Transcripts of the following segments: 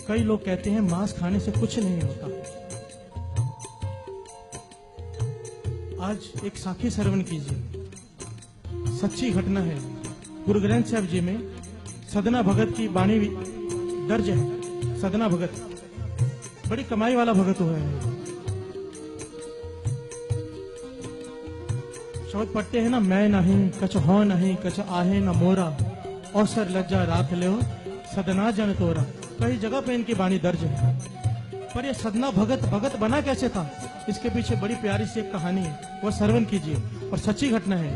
कई लोग कहते हैं मांस खाने से कुछ नहीं होता। आज एक साखी श्रवण कीजिए, सच्ची घटना है। गुरु ग्रंथ साहिब जी में सदना भगत की वाणी दर्ज है। सदना भगत बड़ी कमाई वाला भगत हुआ है। शब्द पढ़ते हैं ना, मैं नहीं कछ हो नहीं कछ आहे न मोरा, अवसर लज्जा राख ले सदना जन तोरा। कई जगह पे इनकी वाणी दर्ज है। पर ये सदना भगत बना कैसे था, इसके पीछे बड़ी प्यारी सी एक कहानी है, वह श्रवण कीजिए और सच्ची घटना है।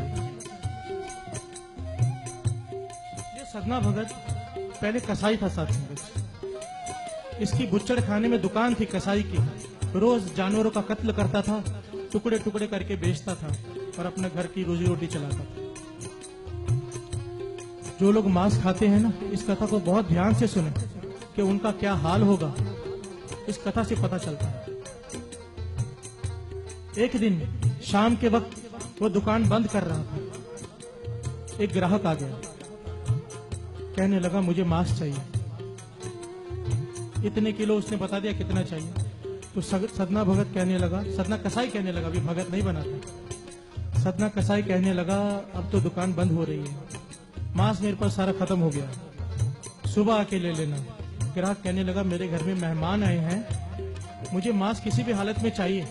ये सदना भगत पहले कसाई था साथ संगत। इसकी बुच्चड़ खाने में दुकान थी कसाई की। रोज जानवरों का कत्ल करता था, टुकड़े टुकड़े करके बेचता था और अपने घर की रोजी रोटी चलाता था। जो लोग मांस खाते हैं ना, इस कथा को बहुत ध्यान से सुने कि उनका क्या हाल होगा, इस कथा से पता चलता है। एक दिन शाम के वक्त वो दुकान बंद कर रहा था। एक ग्राहक आ गया, कहने लगा मुझे मांस चाहिए। इतने किलो उसने बता दिया कितना चाहिए। तो सदना भगत कहने लगा, सदना कसाई कहने लगा, अभी भगत नहीं बना था। सदना कसाई कहने लगा अब तो दुकान बंद हो रही है, मांस मेरे पास सारा खत्म हो गया, सुबह आके ले लेना। ग्राहक कहने लगा मेरे घर में मेहमान आए हैं, मुझे मांस किसी भी हालत में चाहिए।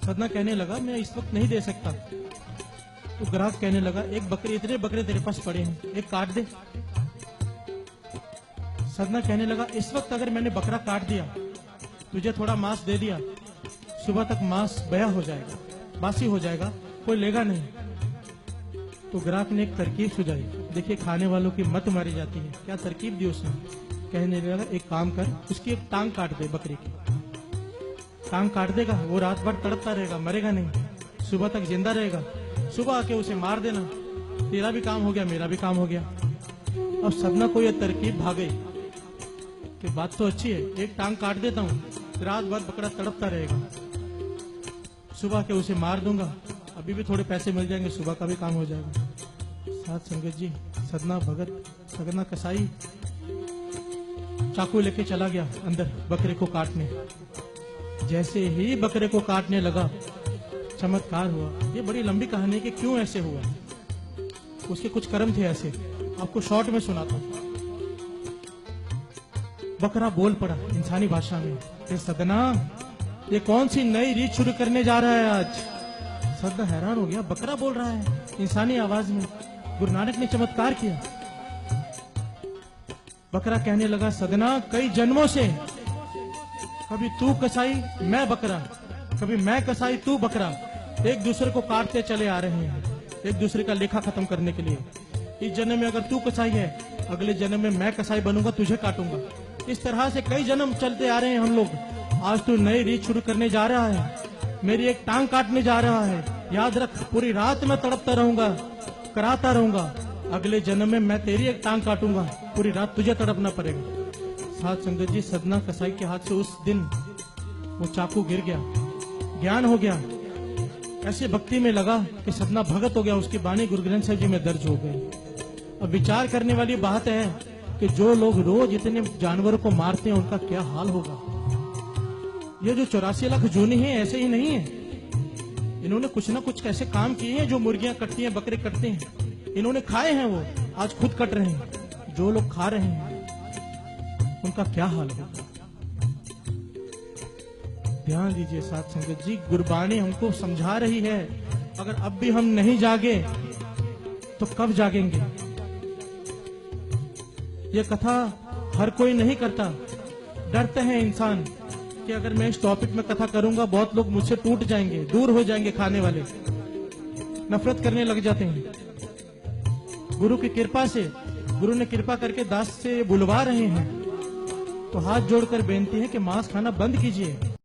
सदना कहने लगा मैं इस वक्त नहीं दे सकता। तो ग्राहक कहने लगा एक बकरी, इतने बकरे तेरे पास पड़े हैं, एक काट दे। सदना कहने लगा इस वक्त अगर मैंने बकरा काट दिया, तुझे थोड़ा मांस दे दिया, सुबह तक मांस बया हो जाएगा, बासी हो जाएगा, कोई लेगा नहीं। तो ग्राहक ने एक तरकीब सुझाई। देखिए खाने वालों की मत मारी जाती है। क्या तरकीब दी उसने? कहने लगा एक काम कर, उसकी एक टांग काट दे, बकरी की टांग काट देगा, वो रात भर तड़पता रहेगा, मरेगा नहीं, सुबह तक जिंदा रहेगा। सुबह आके उसे मार देना, तेरा भी काम हो गया, मेरा भी काम हो गया। अब सदना को यह तरकीब भाग गई कि बात तो अच्छी है, एक टांग काट देता हूँ, रात भर बकरा तड़पता रहेगा, सुबह के उसे मार दूंगा, अभी भी थोड़े पैसे मिल जाएंगे, सुबह का भी काम हो जाएगा। साथ संगत जी, सदना भगत, सदना कसाई चाकू लेके चला गया अंदर बकरे को काटने। जैसे ही बकरे को काटने लगा, चमत्कार हुआ। ये बड़ी लंबी कहानी है कि क्यों ऐसे हुआ। उसके कुछ कर्म थे ऐसे, आपको शॉर्ट में सुनाता हूं। बकरा बोल पड़ा इंसानी भाषा में, ये सदना ये कौन सी नई रीत शुरू करने जा रहा है आज। सदना हैरान हो गया, बकरा बोल रहा है इंसानी आवाज में। गुरु नानक ने चमत्कार किया। बकरा कहने लगा सदना कई जन्मों से कभी तू कसाई मैं बकरा, कभी मैं कसाई तू बकरा, एक दूसरे को काटते चले आ रहे हैं, एक दूसरे का लेखा खत्म करने के लिए। इस जन्म में अगर तू कसाई है, अगले जन्म में मैं कसाई बनूंगा, तुझे काटूंगा। इस तरह से कई जन्म चलते आ रहे हैं हम लोग। आज तू नई रीत शुरू करने जा रहा है, मेरी एक टांग काटने जा रहा है। याद रख, पूरी रात मैं तड़पता रहूंगा, कराता रहूंगा, अगले जन्म में मैं तेरी एक टांग काटूंगा, पूरी रात तुझे तड़पना पड़ेगा। साथ संगत जी, सदना कसाई के हाथ से उस दिन वो चाकू गिर गया, ज्ञान हो गया। ऐसे भक्ति में लगा कि सदना भगत हो गया। उसकी वाणी गुरु ग्रंथ साहिब जी में दर्ज हो गई। अब विचार करने वाली बात है कि जो लोग रोज इतने जानवरों को मारते हैं, उनका क्या हाल होगा। ये जो 84 लाख जूनी है, ऐसे ही नहीं है, इन्होंने कुछ ना कुछ ऐसे काम किए हैं। जो मुर्गियां कटती हैं, बकरे कटते हैं, इन्होंने खाए हैं, वो आज खुद कट रहे हैं। जो लोग खा रहे हैं, उनका क्या हाल होगा। ध्यान दीजिए साथ संगत जी, गुरबाणी हमको समझा रही है, अगर अब भी हम नहीं जागे तो कब जागेंगे। ये कथा हर कोई नहीं करता। डरते हैं इंसान कि अगर मैं इस टॉपिक में कथा करूंगा, बहुत लोग मुझसे टूट जाएंगे, दूर हो जाएंगे, खाने वाले नफरत करने लग जाते हैं। गुरु की कृपा से, गुरु ने कृपा करके दास से बुलवा रहे हैं, तो हाथ जोड़कर बेनती है कि मांस खाना बंद कीजिए।